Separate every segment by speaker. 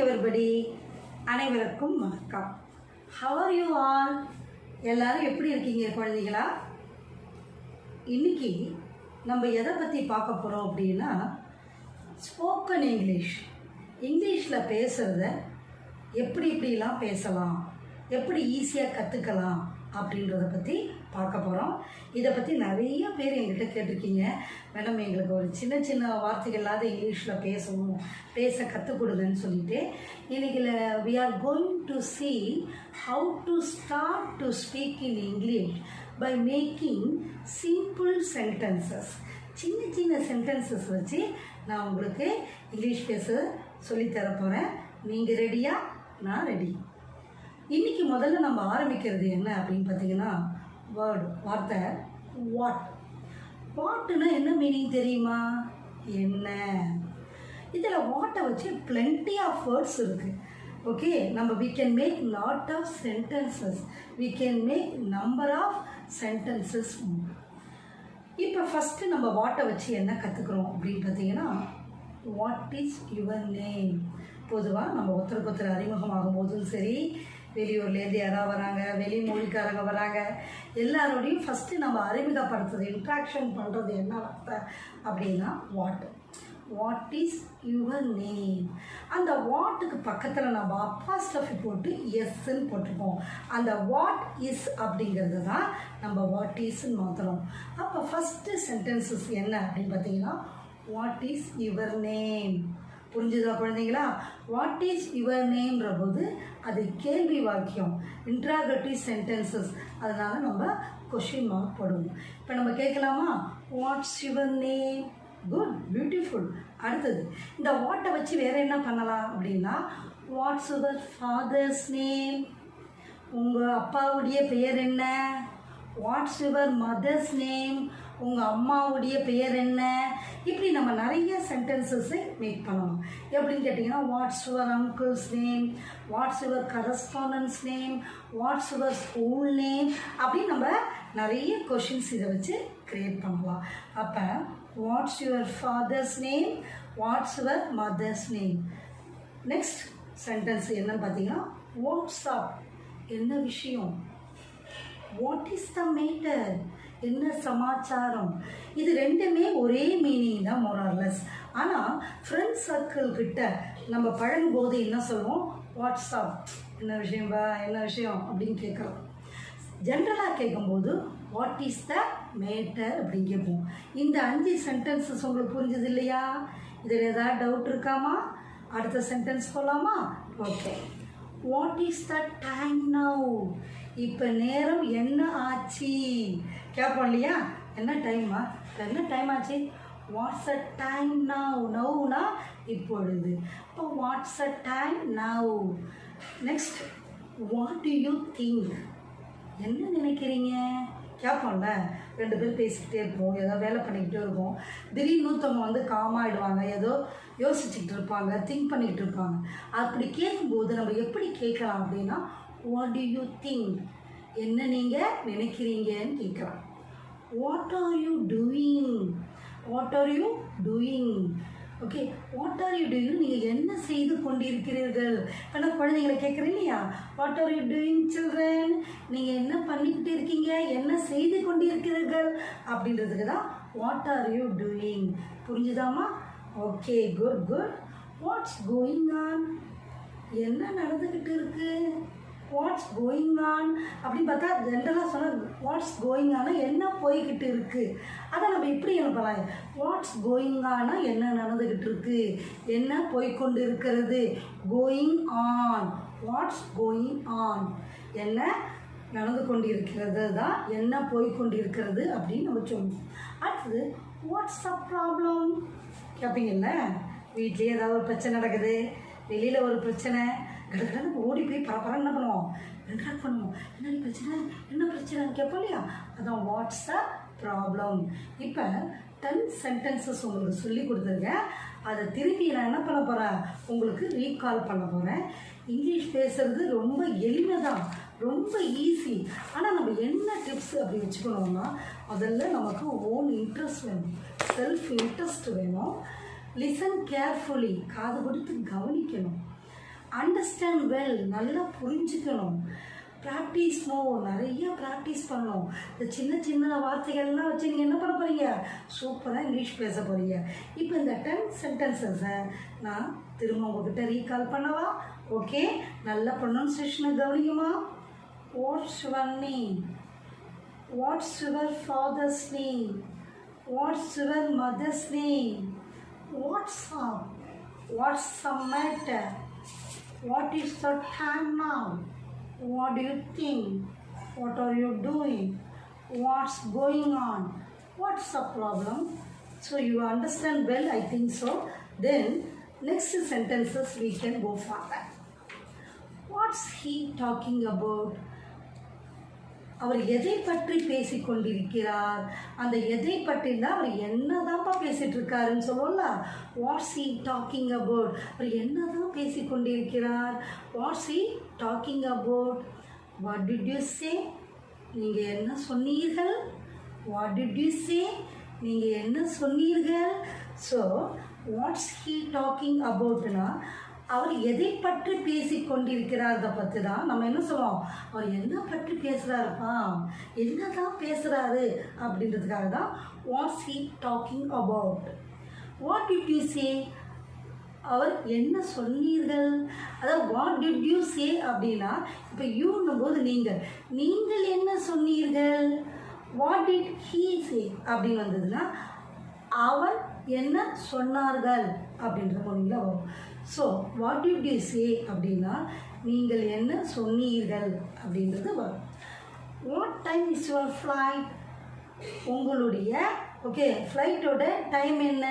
Speaker 1: everybody. அனைவருக்கும் வணக்கம். How are you all? எல்லாரும் எப்படி இருக்கீங்க குழந்தைகளா? இன்னைக்கு நம்ம எதை பற்றி பார்க்க போகிறோம் அப்படின்னா ஸ்போக்கன் இங்கிலீஷில் பேசுகிறத எப்படிலாம் பேசலாம், எப்படி ஈஸியாக கற்றுக்கலாம் அப்படின்றத பற்றி பார்க்க போகிறோம். இதை பற்றி நிறைய பேர் எங்கிட்ட கேட்டிருக்கீங்க, மேடம் எங்களுக்கு ஒரு சின்ன வார்த்தைகளாவது இங்கிலீஷில் பேச கற்றுக் கொடுங்கன்னு சொல்லிட்டு இன்றைக்கி we are going to see how to start to speak in English by making simple sentences. சின்ன சென்டென்சஸ் வச்சு நான் உங்களுக்கு இங்கிலீஷ் பேச சொல்லித்தர போகிறேன். நீங்கள் ரெடியா? நான் ரெடி. இன்றைக்கி முதல்ல நம்ம ஆரம்பிக்கிறது என்ன அப்படின்னு பார்த்தீங்கன்னா வார்த்தை வாட்டுன்னா என்ன மீனிங் தெரியுமா? என்ன. இதில் வாட்டை வச்சு plenty ஆஃப் வேர்ட்ஸ் இருக்குது. ஓகே, நம்ம we can make lot of sentences, we can make number of sentences. இப்போ ஃபஸ்ட்டு நம்ம வாட்டை வச்சு என்ன கற்றுக்குறோம் அப்படின்னு பார்த்தீங்கன்னா வாட் இஸ் யுவர் நேம். பொதுவாக நம்ம ஒருத்தருக்கு அறிமுகமாகும் போதும் சரி, வெளியூர்லேருந்து யாராவது வராங்க, வெளி மொழிக்காரங்க வராங்க, எல்லாரோடையும் ஃபஸ்ட்டு நம்ம அறிமுகப்படுத்துறது, இன்ட்ராக்ஷன் பண்ணுறது என்ன வார்த்தை அப்படின்னா வாட் இஸ் யுவர் நேம். அந்த வாட்டுக்கு பக்கத்தில் நம்ம அப்பாஸ்ட்ரஃபி போட்டு எஸ்ன்னு போட்டிருக்கோம். அந்த வாட் இஸ் அப்படிங்கிறது தான் நம்ம வாட் இஸ்ன்னு மாற்றுறோம். அப்போ ஃபஸ்ட்டு சென்டென்சஸ் என்ன அப்படின்னு பார்த்தீங்கன்னா வாட் இஸ் யுவர் நேம். புரிஞ்சுதா குழந்தைங்களா? வாட் இஸ் யுவர் நேம்ன்ற போது அது கேள்வி வாக்கியம், இன்ட்ராகேட்டிவ் சென்டென்சஸ், அதனால் நம்ம கொஷின் மார்க் போடுவோம். இப்போ நம்ம கேட்கலாமா? Watts your name? Good, beautiful. அடுத்தது இந்த வாட்டை வச்சு வேறு என்ன பண்ணலாம் அப்படின்னா வாட்ஸ் யுவர் ஃபாதர்ஸ் நேம். உங்கள் அப்பாவுடைய பெயர் என்ன? What's your mother's name. உங்கள் அம்மாவுடைய பெயர் என்ன? இப்படி நம்ம நிறைய சென்டென்சஸை மேக் பண்ணலாம். எப்படின்னு கேட்டிங்கன்னா what's your uncle's name, what's your correspondence name, what's your school name, அப்படின்னு நம்ம நிறைய கொஷின்ஸ் இதை வச்சு க்ரியேட் பண்ணலாம். அப்போ watts your father's name, what's your mother's name. Next sentence என்னன்னு பார்த்தீங்கன்னா வாட்ஸ்அப், என்ன விஷயம். வாட் இஸ் த மேட்டர், என்ன சமாச்சாரம். இது ரெண்டுமே ஒரே மீனிங் தான் மோரார்லெஸ். ஆனால் ஃப்ரெண்ட்ஸ் சர்க்கிள் கிட்ட நம்ம பழகும்போது என்ன சொல்லுவோம்? வாட்ஸ்அப், என்ன விஷயம்பா, என்ன விஷயம் அப்படின்னு கேட்குறோம். ஜென்ரலாக கேட்கும்போது வாட் இஸ் த மேட்டர் அப்படின்னு கேட்போம். இந்த 5 சென்டென்சஸ் உங்களுக்கு புரிஞ்சது இல்லையா? இதில் ஏதாவது டவுட் இருக்காமா? அடுத்த சென்டென்ஸ் போகலாமா? Okay. What is the time now. இப்போ நேரம் என்ன ஆச்சு கேட்போம் இல்லையா? என்ன டைமா, என்ன டைம் ஆச்சு? What's a time now. நவ்னா இப்பொழுது. இப்போ what's a time now. Next what do you think, என்ன நினைக்கிறீங்க கேட்போம்ல. 2 பேர் பேசிக்கிட்டே இருப்போம், ஏதோ வேலை பண்ணிக்கிட்டே இருப்போம். திடீர்னு ஒருத்தவங்க காமாயிடுவாங்க, ஏதோ யோசிச்சுக்கிட்டு இருப்பாங்க, திங்க் பண்ணிக்கிட்டு இருப்பாங்க. அப்படி கேட்கும்போது நம்ம எப்படி கேட்கலாம் அப்படின்னா வாட் டு யூ திங்க், என்ன நீங்கள் நினைக்கிறீங்கன்னு கேட்குறோம். What are you doing, what are you doing. Okay, what are you doing, நீங்கள் என்ன செய்து கொண்டிருக்கிறீர்கள். இப்போ நான் குழந்தைங்களை கேட்குறேன் இல்லையா? What are you doing children, நீங்கள் என்ன பண்ணிக்கிட்டு இருக்கீங்க, என்ன செய்து கொண்டிருக்கிறீர்கள் அப்படின்றதுக்கு தான் வாட் ஆர் யூ டூயிங். புரிஞ்சுதாமா? Okay, good. What's going on, என்ன நடந்துக்கிட்டு இருக்கு. வாட்ஸ் கோயிங் ஆன் அப்படின்னு பார்த்தா ஜென்ரலாக சொன்னால் வாட்ஸ் கோயிங் ஆனால் என்ன போய்கிட்டு இருக்குது. அதை நம்ம இப்படி எழுப்பலாம். வாட்ஸ் கோயிங் ஆனால் என்ன நடந்துக்கிட்டு இருக்குது, என்ன போய்கொண்டு இருக்கிறது. Going on, watts going on, என்ன நடந்து கொண்டு இருக்கிறது தான் என்ன போய்கொண்டு இருக்கிறது அப்படின்னு நம்ம சொல்லுவோம். அடுத்தது வாட்ஸ் த ப்ராப்ளம் கேட்பீங்கல்ல. வீட்லேயே ஏதாவது ஒரு பிரச்சனை நடக்குது, வெளியில் ஒரு பிரச்சனை, கடற்கரை ஓடி போய் பரபரம் என்ன பண்ணுவோம், இன்ட்ராக்ட் பண்ணுவோம். என்ன பிரச்சனைன்னு கேட்போம் இல்லையா? அதான் வாட்ஸ் த ப்ராப்ளம். இப்போ 10 சென்டென்சஸ் உங்களுக்கு சொல்லி கொடுத்துருக்கேன். அதை திருப்பி நான் என்ன பண்ண போகிறேன், உங்களுக்கு ரீகால் பண்ண போகிறேன். இங்கிலீஷ் பேசுகிறது ரொம்ப எளிமை தான், ரொம்ப ஈஸி. ஆனால் நம்ம என்ன டிப்ஸ் அப்படி வச்சுக்கணும்னா முதல்ல நமக்கு ஓன் இன்ட்ரெஸ்ட் வேணும், செல்ஃப் இன்ட்ரெஸ்ட் வேணும். லிசன் கேர்ஃபுல்லி, காது கொடுத்து கவனிக்கணும். அண்டர்ஸ்டாண்ட் வெல், நல்லா புரிஞ்சுக்கணும். ப்ராக்டிஸ் மோர், நிறைய ப்ராக்டிஸ் பண்ணணும். இந்த சின்ன சின்ன வார்த்தைகள்லாம் வச்சு நீங்கள் என்ன பண்ண போகிறீங்க, சூப்பராக இங்கிலீஷ் பேச போகிறீங்க. இப்போ இந்த 10 சென்டென்சஸை நான் திரும்ப உங்ககிட்ட ரீகால் பண்ணவா? ஓகே, நல்ல ப்ரொனன்சியேஷனை கவனிக்குமா? What's your name? What's your father's name? What's your mother's name? What's up? What's the matter? What is the time now? What do you think? What are you doing? What's going on? What's the problem? So you understand well, I think so. Then next sentences we can go further. What's he talking about? அவர் எதை பற்றி பேசிக்கொண்டிருக்கிறார்? அந்த எதை பற்றினா அவர் என்னதான்ப்பா பேசிட்டு இருக்காருன்னு சொல்லுவோம்ல. What's he talking about? அவர் என்னதான் பேசிக்கொண்டிருக்கிறார்? What's he talking about? What did you say? நீங்கள் என்ன சொன்னீர்கள்? What did you say? நீங்கள் என்ன சொன்னீர்கள்? ஸோ வாட்ஸ் ஹி டாக்கிங் அபவுட்னா அவர் எதை பற்றி பேசி கொண்டிருக்கிறார்த பற்றி தான் நம்ம என்ன சொல்லுவோம், அவர் என்ன பற்றி பேசுகிறாருப்பா, என்ன தான் பேசுகிறாரு அப்படின்றதுக்காக தான் what's he talking about. What did you say? அவர் என்ன சொன்னீர்கள்? அதாவது வாட் டிட் யூ சே அப்படின்னா இப்போ யூன்னும் போது நீங்கள் என்ன சொன்னீர்கள்? வாட் டிட் ஹீ சே அப்படின்னு வந்ததுன்னா அவர் என்ன சொன்னார்கள் அப்படின்ற மொழியில் வரும். ஸோ வாட் டிட் யூ சே அப்படின்னா நீங்கள் என்ன சொன்னீர்கள் அப்படின்றது வரும். What time is your flight? உங்களுடைய ஃப்ளைட்டோட டைம் என்ன?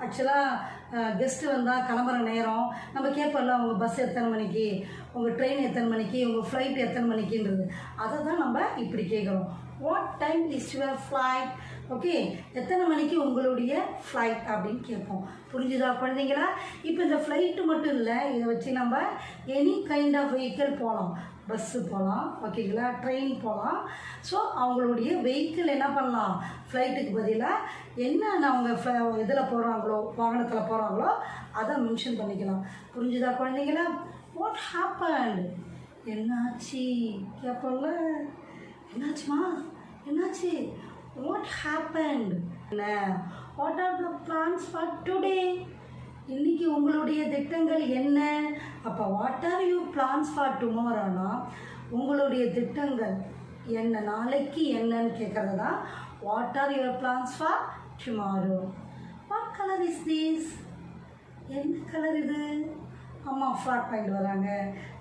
Speaker 1: ஆக்சுவலாக கெஸ்ட்டு வந்தால் கிளம்புற நேரம் நம்ம கேட்போம்ல, உங்கள் பஸ் எத்தனை மணிக்கு, உங்கள் ட்ரெயின் எத்தனை மணிக்கு, உங்கள் ஃப்ளைட் எத்தனை மணிக்குன்றது. அதை தான் நம்ம இப்படி கேட்குறோம். What time is your flight? எத்தனை மணிக்கு உங்களுடைய ஃப்ளைட் அப்படின்னு கேட்போம். புரிஞ்சுதா குழந்தைங்களா? இப்போ இந்த ஃப்ளைட்டு மட்டும் இல்லை, இதை வச்சு நம்ம எனி கைண்ட் ஆஃப் வெஹிக்கிள் போகலாம். பஸ்ஸு போகலாம், ஓகேங்களா, ட்ரெயின் போகலாம். ஸோ அவங்களுடைய வெஹிக்கிள் என்ன பண்ணலாம், ஃப்ளைட்டுக்கு பதிலாக என்ன அவங்க இதில் போகிறாங்களோ, வாகனத்தில் போகிறாங்களோ அதை மென்ஷன் பண்ணிக்கலாம். புரிஞ்சுதா குழந்தைங்களா? What happened? என்னாச்சு கேட்போம்ல, என்னாச்சுமா, என்னாச்சு? What happened? என்ன? What are the plans for today? இன்னைக்கு உங்களுடைய திட்டங்கள் என்ன? அப்போ what are you plans for டுமாரோனா உங்களுடைய திட்டங்கள் என்ன, நாளைக்கு என்னன்னு கேட்குறது தான் what are your plans for tomorrow. What colour is this? என்ன கலர் இது? அம்மா ஃப்ராக் வாங்கிட்டு வராங்க,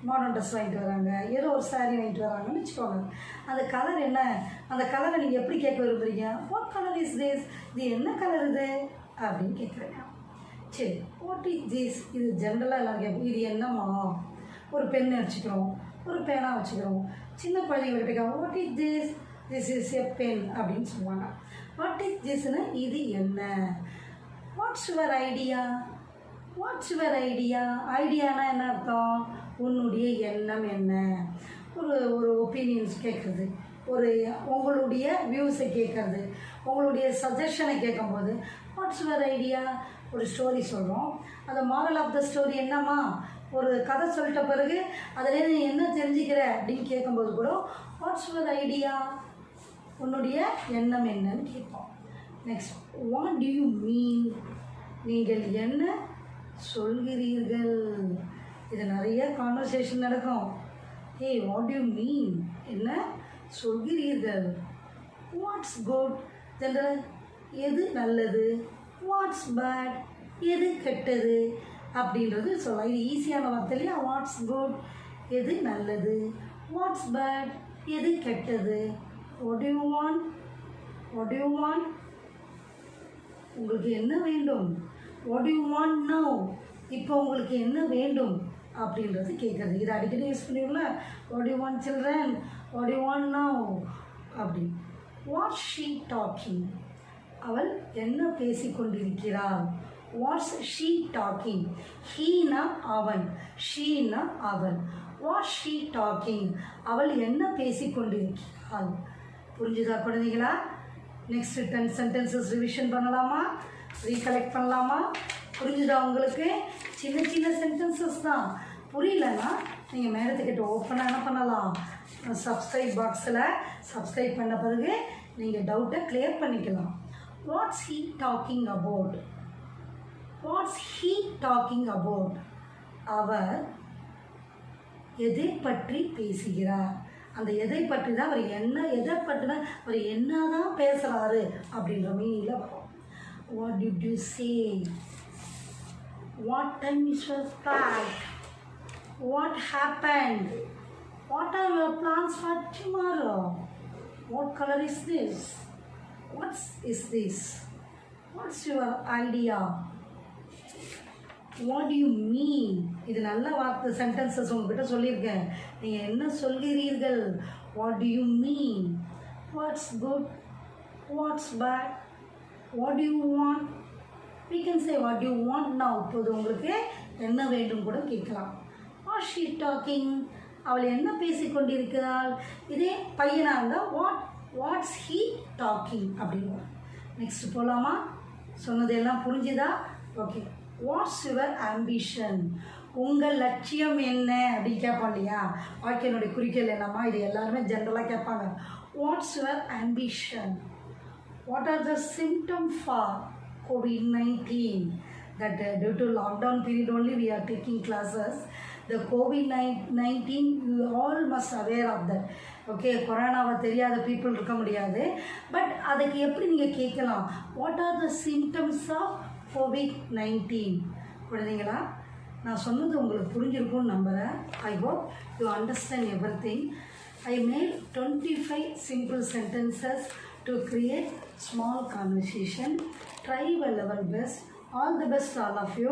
Speaker 1: மாடர்ன் ட்ரெஸ் வாங்கிட்டு வராங்க, ஏதோ ஒரு சாரீ வாங்கிட்டு வராங்கன்னு வச்சுக்கோங்க. அந்த கலர் என்ன? அந்த கலரை நீங்கள் எப்படி கேட்க விரும்புகிறீங்க? What colour is this? இது என்ன கலர் இது அப்படின்னு கேட்குறீங்க. சரி, வாட் இஸ் திஸ்? இது ஜென்ரலாக எல்லாம் கேட்போம். இது என்னம்மா? ஒரு பென் வச்சுக்கிறோம், ஒரு பேனா வச்சுக்கிறோம். சின்ன குழந்தைங்க கேட்க what is this? This is a pen அப்படின்னு சொல்லுவாங்க. வாட் இஸ் திஸ்னா இது என்ன? What's your idea? What's your idea? ஐடியானா என்ன அர்த்தம்? உன்னுடைய எண்ணம் என்ன? ஒரு ஒப்பீனியன்ஸ் கேட்குறது, உங்களுடைய வியூஸை கேட்குறது, உங்களுடைய சஜஷனை கேட்கும்போது வாட்ஸ் யுவர் ஐடியா? ஒரு ஸ்டோரி சொல்கிறோம், அந்த மாரல் ஆஃப் த ஸ்டோரி என்னம்மா? ஒரு கதை சொல்லிட்ட பிறகு அதில் நீ என்ன தெரிஞ்சுக்கிற அப்படின்னு கேட்கும்போது கூட வாட்ஸ் யுவர் ஐடியா? உன்னுடைய எண்ணம் என்னன்னு கேட்போம். Next, what do you mean? நீங்கள் என்ன சொல்கிறீர்கள்? இது நிறைய கான்வர்சேஷன் நடக்கும். Hey, what do you mean? என்ன சொல்கிறீர்கள்? What's good? ஜென்ரல் எது நல்லது? What's bad? எது கெட்டது அப்படின்றது சொல்லலாம். இது ஈஸியான வார்த்தை இல்லையா? வாட்ஸ் குட் எது நல்லது, வாட்ஸ் பேட் எது கெட்டது. What do you want? What do you want? உங்களுக்கு என்ன வேண்டும்? What do you want now? இப்போ உங்களுக்கு என்ன வேண்டும் அப்படின்றது கேட்குறது. இது அடிக்கடி யூஸ் பண்ணிங்களா? What do you want children? What do you want now அப்படி. What she talking? அவள் என்ன பேசிக்கொண்டிருக்கிறாள்? What's she talking? ஹீனா அவன், ஷீனா அவள். What she talking? அவள் என்ன பேசிக்கொண்டிருக்கிறாள். புரிஞ்சுதா குழந்தைங்களா? நெக்ஸ்ட் 10 சென்டென்சஸ் ரிவிஷன் பண்ணலாமா? ரீகலெக்ட் பண்ணலாமா? புரிஞ்சுதா உங்களுக்கு? சின்ன சின்ன சென்டென்சஸ் தான், புரியலன்னா நீங்கள் மேடத்துக்கிட்ட ஓப்பனாக என்ன பண்ணலாம், சப்ஸ்கிரைப் பாக்ஸில் சப்ஸ்கிரைப் பண்ண பிறகு நீங்கள் டவுட்டை கிளியர் பண்ணிக்கலாம். What's he talking about? What's he talking about? அவர் எதை பற்றி பேசுகிறார்? அந்த எதை பற்றி தான் அவர் எதை பற்றி தான் அவர் என்ன தான் பேசுகிறாரு அப்படின்ற மீனிங்கில் வரும். What did you say? What time is your flight? What happened? What are your plans for tomorrow? What colour is this? What's is this? What's your idea? What you mean? இது நல்ல வார்த்தை சென்டென்சஸ் உங்ககிட்ட சொல்லியிருக்கேன். நீங்கள் என்ன சொல்கிறீர்கள்? What do you mean? What's good? What's bad? What you want? we can say what you want now. இப்போது உங்களுக்கு என்ன வேண்டும் கூட கேட்கலாம். What she talking? அவள் என்ன பேசிக்கொண்டிருக்கிறாள்? இதே பையனாக இருந்தால் வாட்ஸ் ஹீ டாக்கிங் அப்படின்னு. நெக்ஸ்ட் போகலாமா? சொன்னது எல்லாம் புரிஞ்சுதா? ஓகே. What's your ambition? உங்கள் லட்சியம் என்ன அப்படின்னு கேட்போம் இல்லையா? வாழ்க்கையினுடைய குறிக்கோள் என்னம்மா? இது எல்லாருமே ஜென்ரலாக கேட்பாங்க. Watts your ambition? What are the symptom for COVID-19? That due to lockdown period only we are taking classes. The COVID-19 you all must aware of that. Okay, கொரோனாவை தெரியாத பீப்புள் இருக்க முடியாது. பட் அதுக்கு எப்படி நீங்கள் கேட்கலாம்? What are the symptoms of COVID-19? குழந்தைங்களா, நான் சொன்னது உங்களுக்கு புரிஞ்சிருக்கும்னு நம்புகிறேன். I hope you understand everything. I made 25 simple sentences to create small conversation. Try your level best. All the best, all of you.